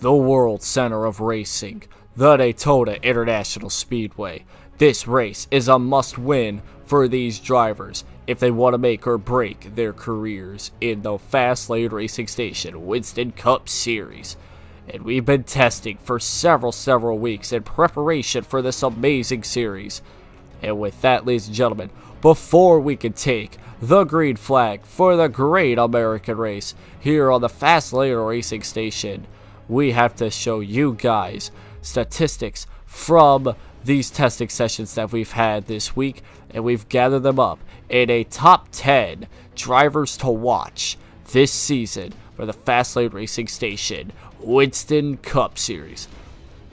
the world center of racing, the Daytona International Speedway. This race is a must-win for these drivers if they want to make or break their careers in the Fast Lane Racing Station Winston Cup Series. And we've been testing for several weeks in preparation for this amazing series. And with that, ladies and gentlemen, before we can take the green flag for the great American race here on the Fast Lane Racing Station, we have to show you guys statistics from these testing sessions that we've had this week, and we've gathered them up in a top 10 drivers to watch this season for the Fast Lane Racing Station Winston Cup Series.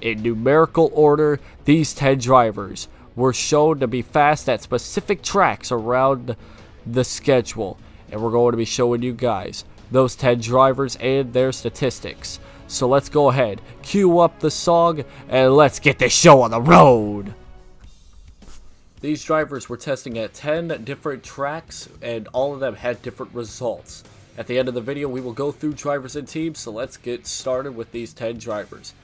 In numerical order, these 10 drivers were shown to be fast at specific tracks around the schedule, and we're going to be showing you guys those 10 drivers and their statistics. So let's go ahead, cue up the song, and let's get this show on the road. These drivers were testing at 10 different tracks, and all of them had different results. At the end of the video, we will go through drivers and teams, so let's get started with these 10 drivers.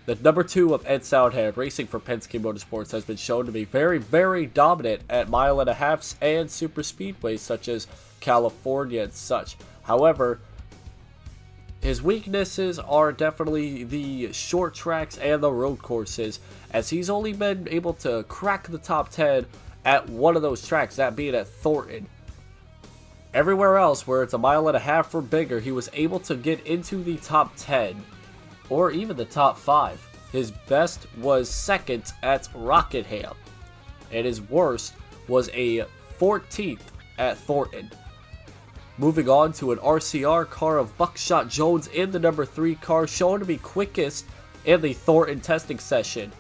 The number 2 of Ed Soundhand, racing for Penske Motorsports, has been shown to be very dominant at mile-and-a-halfs and super speedways such as California and such. However, his weaknesses are definitely the short tracks and the road courses, as he's only been able to crack the top 10 at one of those tracks, that being at Thornton. Everywhere else where it's a mile-and-a-half or bigger, he was able to get into the top 10 or even the top 5. His best was second at Rockingham, and his worst was a 14th at Thornton. Moving on to an RCR car of Buckshot Jones in the number 3 car, shown to be quickest in the Thornton testing session.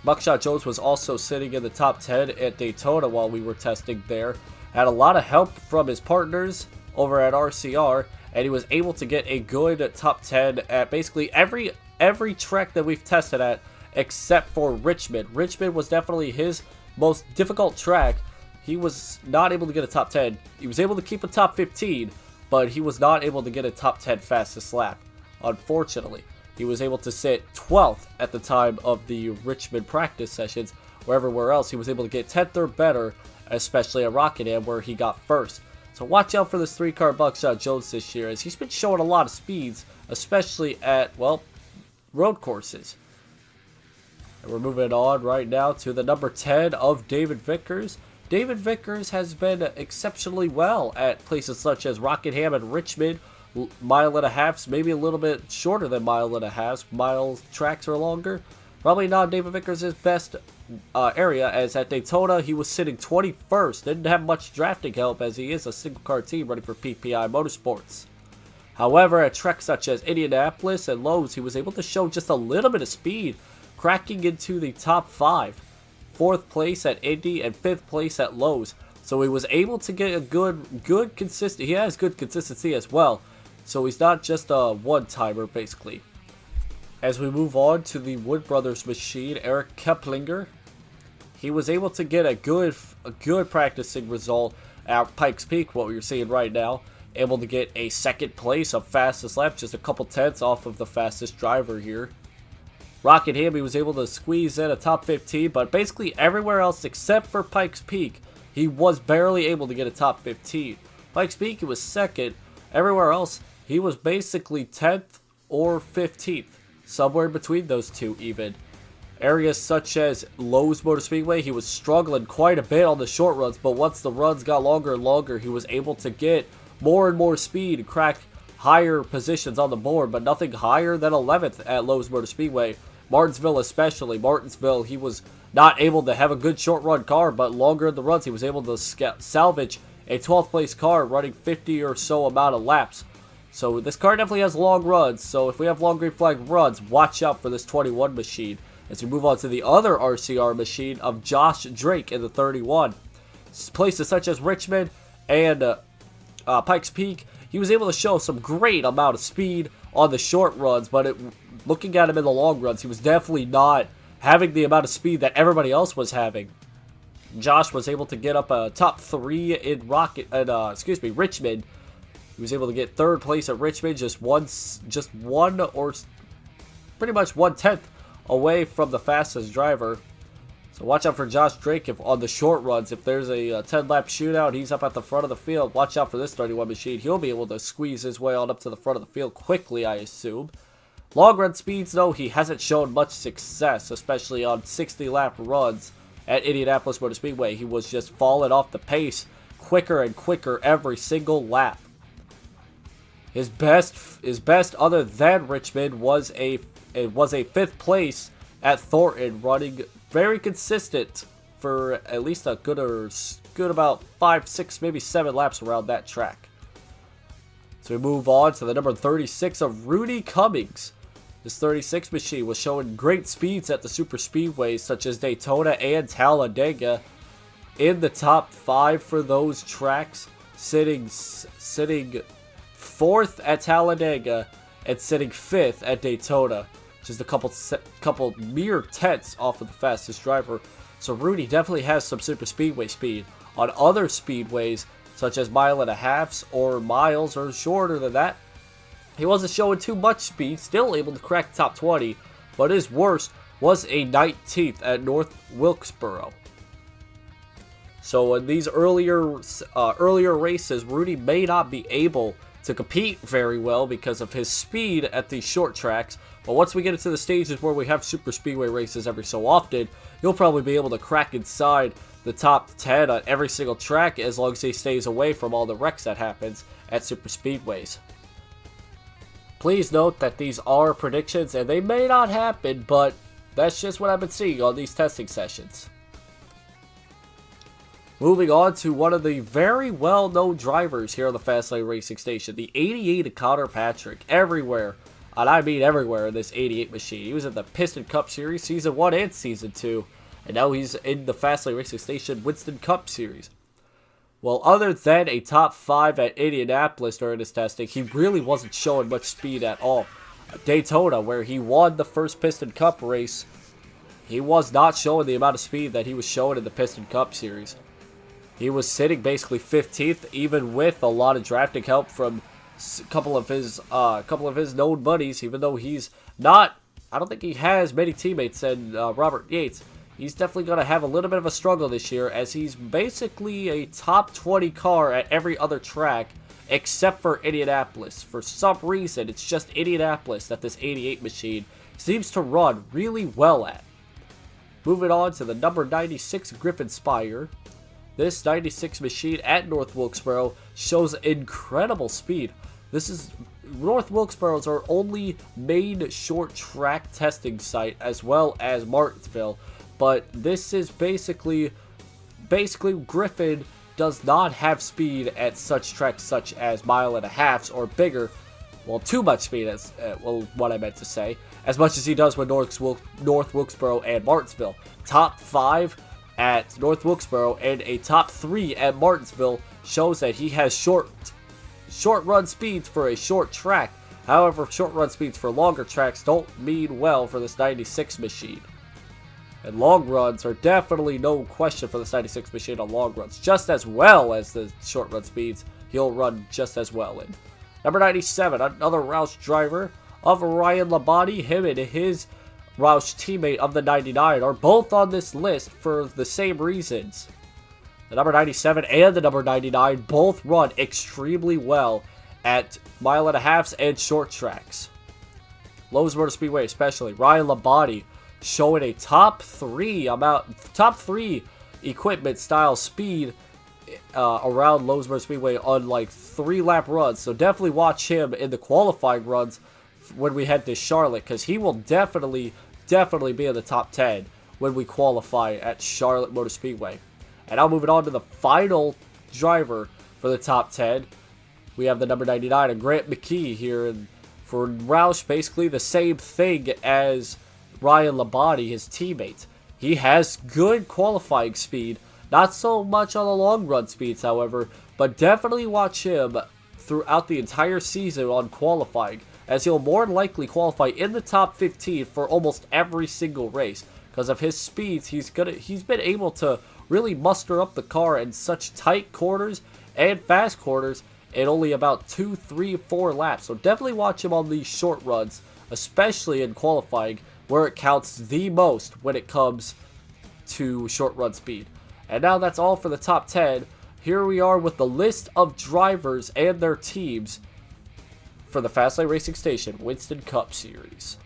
Buckshot Jones was also sitting in the top 10 at Daytona while we were testing there. Had a lot of help from his partners over at RCR, and he was able to get a good top 10 at basically every track that we've tested at except for Richmond. Richmond was definitely his most difficult track. He was not able to get a top 10. He was able to keep a top 15, but he was not able to get a top 10 fastest lap. Unfortunately, he was able to sit 12th at the time of the Richmond practice sessions, where everywhere else he was able to get 10th or better, especially at Rockingham where he got first. So watch out for this 3-car Buckshot Jones this year, as he's been showing a lot of speeds, especially at, well, road courses. And we're moving on right now to the number 10 of David Vickers. David Vickers has been exceptionally well at places such as Rockingham and Richmond, mile-and-a-halfs, maybe a little bit shorter than mile-and-a-halfs. Mile tracks are longer. Probably not David Vickers' best area, as at Daytona he was sitting 21st. Didn't have much drafting help, as he is a single-car team running for PPI Motorsports. However, at tracks such as Indianapolis and Lowe's, he was able to show just a little bit of speed, cracking into the top 5. 4th place at Indy and 5th place at Lowe's. So he was able to get a good consistent. He has good consistency as well. So he's not just a one-timer basically. As we move on to the Wood Brothers machine, Eric Keplinger, he was able to get a good practicing result at Pikes Peak, what we're seeing right now. Able to get a 2nd place of fastest lap, just a couple tenths off of the fastest driver here. Rockingham, he was able to squeeze in a top 15, but basically everywhere else except for Pikes Peak, he was barely able to get a top 15. Pikes Peak, he was 2nd. Everywhere else, he was basically 10th or 15th. Somewhere in between those two even. Areas such as Lowe's Motor Speedway, he was struggling quite a bit on the short runs, but once the runs got longer and longer, he was able to get more and more speed and crack higher positions on the board, but nothing higher than 11th at Lowe's Motor Speedway. Martinsville especially. Martinsville, he was not able to have a good short run car, but longer in the runs, he was able to salvage a 12th place car running 50 or so amount of laps. So this car definitely has long runs, so if we have long green flag runs, watch out for this 21 machine. As we move on to the other RCR machine of Josh Drake in the 31. Places such as Richmond and Pikes Peak, he was able to show some great amount of speed on the short runs, but looking at him in the long runs, he was definitely not having the amount of speed that everybody else was having. Josh was able to get up a top 3 in Richmond. He was able to get 3rd place at Richmond, just one or pretty much 1/10 away from the fastest driver. So watch out for Josh Drake on the short runs. If there's a 10-lap shootout, he's up at the front of the field. Watch out for this 31 machine. He'll be able to squeeze his way on up to the front of the field quickly, I assume. Long run speeds, though, he hasn't shown much success, especially on 60-lap runs at Indianapolis Motor Speedway. He was just falling off the pace quicker and quicker every single lap. His best other than Richmond was a 5th place at Thornton, running very consistent for at least a good about 5, 6, maybe 7 laps around that track. So we move on to the number 36 of Rudy Cummings. This 36 machine was showing great speeds at the super speedways such as Daytona and Talladega. In the top 5 for those tracks, sitting 4th at Talladega and sitting 5th at Daytona. Just a couple mere tenths off of the fastest driver. So Rudy definitely has some super speedway speed. On other speedways, such as 1.5 miles or miles or shorter than that, he wasn't showing too much speed, still able to crack top 20, but his worst was a 19th at North Wilkesboro. So in these earlier races, Rudy may not be able to compete very well because of his speed at these short tracks, but once we get into the stages where we have super speedway races every so often, you'll probably be able to crack inside the top 10 on every single track as long as he stays away from all the wrecks that happens at super speedways. Please note that these are predictions and they may not happen, but that's just what I've been seeing on these testing sessions. Moving on to one of the very well-known drivers here on the Fastlane Racing Station, the 88 of Connor Patrick, everywhere, and I mean everywhere in this 88 machine. He was in the Piston Cup Series, Season 1 and Season 2, and now he's in the Fastlane Racing Station Winston Cup Series. Well, other than a top 5 at Indianapolis during his testing, he really wasn't showing much speed at all. At Daytona, where he won the first Piston Cup race, he was not showing the amount of speed that he was showing in the Piston Cup Series. He was sitting basically 15th, even with a lot of drafting help from a couple of his known buddies. Even though he's not, I don't think he has many teammates than Robert Yates. He's definitely going to have a little bit of a struggle this year, as he's basically a top 20 car at every other track except for Indianapolis. For some reason, it's just Indianapolis that this 88 machine seems to run really well at. Moving on to the number 96 Griffin Spire. This 96 machine at North Wilkesboro shows incredible speed. This is North Wilkesboro's our only main short track testing site, as well as Martinsville. But this is basically Griffin does not have speed at such tracks such as 1.5 miles or bigger. Well, too much speed as what I meant to say. As much as he does with North Wilkesboro and Martinsville. Top 5 at North Wilkesboro and a top 3 at Martinsville shows that he has short run speeds for a short track. However, short run speeds for longer tracks don't mean well for this 96 machine. And long runs are definitely no question for this 96 machine on long runs. Just as well as the short run speeds, he'll run just as well in. Number 97, another Roush driver of Ryan Labonte. Him and his Roush teammate of the 99 are both on this list for the same reasons. The number 97 and the number 99 both run extremely well at 1.5 miles and short tracks. Lowe's Motor Speedway especially. Ryan Labonte showing a top 3 equipment style speed around Lowe's Motor Speedway on like 3-lap runs. So definitely watch him in the qualifying runs when we head to Charlotte, because he will definitely be in the top 10 when we qualify at Charlotte Motor Speedway. And now moving on to the final driver for the top 10. We have the number 99, Grant McKee here. And for Roush, basically the same thing as Ryan Labonte, his teammate. He has good qualifying speed. Not so much on the long run speeds, however. But definitely watch him throughout the entire season on qualifying, as he'll more than likely qualify in the top 15 for almost every single race. Because of his speeds, he's been able to really muster up the car in such tight corners and fast corners. in only about 2, 3, 4 laps. So definitely watch him on these short runs, especially in qualifying, where it counts the most when it comes to short run speed. And now that's all for the top 10. Here we are with the list of drivers and their teams for the Fastlane Racing Station Winston Cup Series.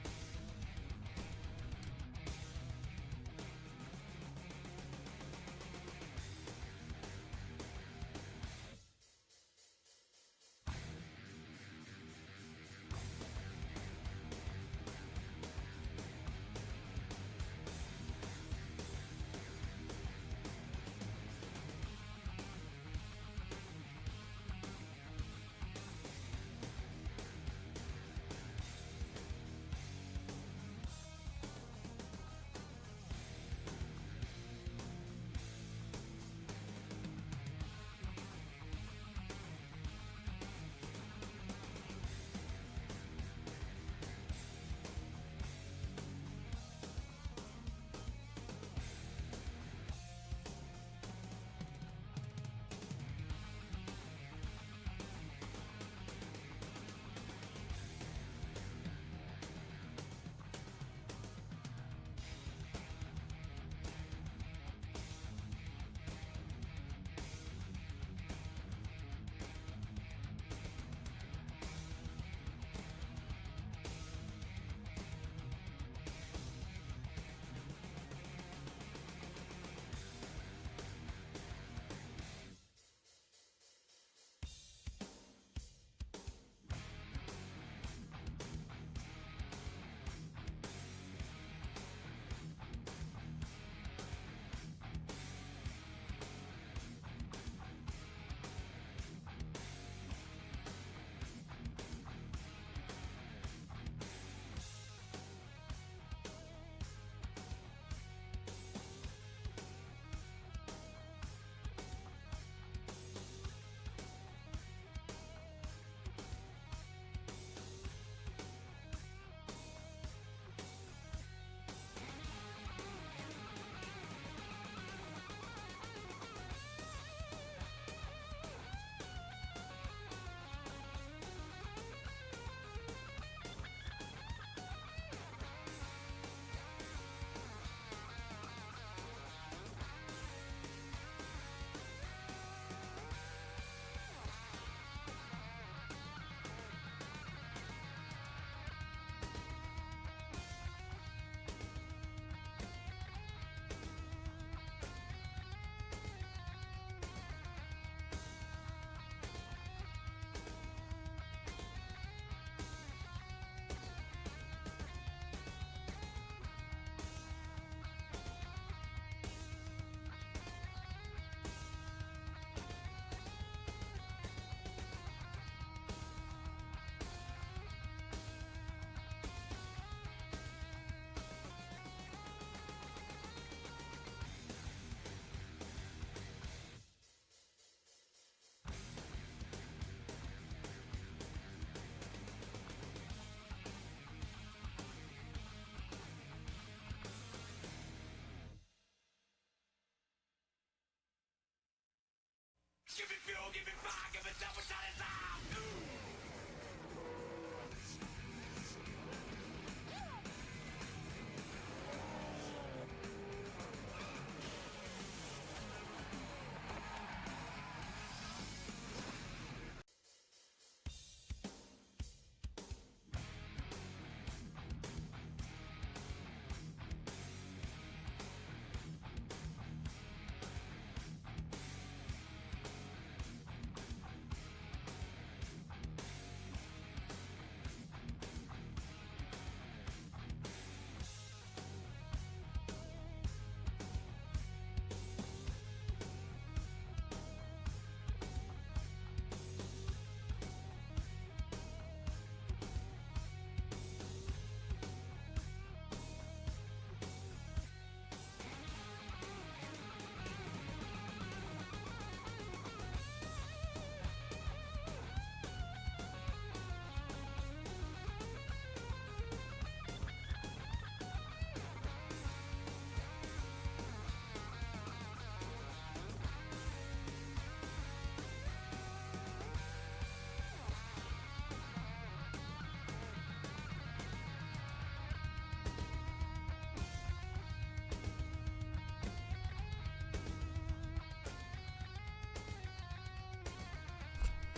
Give me fuel, give me fire, give me double shot it down.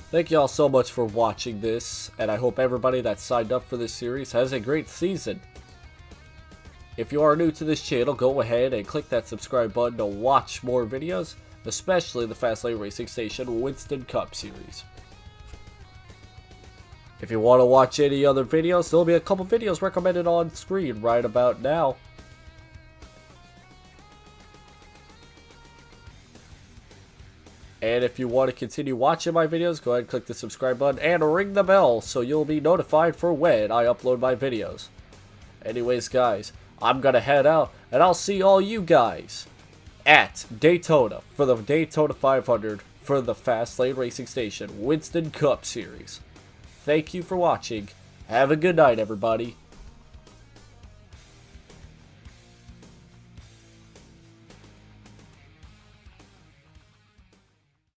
Thank you all so much for watching this, and I hope everybody that signed up for this series has a great season. If you are new to this channel, go ahead and click that subscribe button to watch more videos, especially the Fastlane Racing Station Winston Cup series. If you want to watch any other videos, there will be a couple videos recommended on screen right about now. And if you want to continue watching my videos, go ahead and click the subscribe button and ring the bell so you'll be notified for when I upload my videos. Anyways, guys, I'm gonna head out, and I'll see all you guys at Daytona for the Daytona 500 for the Fastlane Racing Station Winston Cup Series. Thank you for watching. Have a good night, everybody.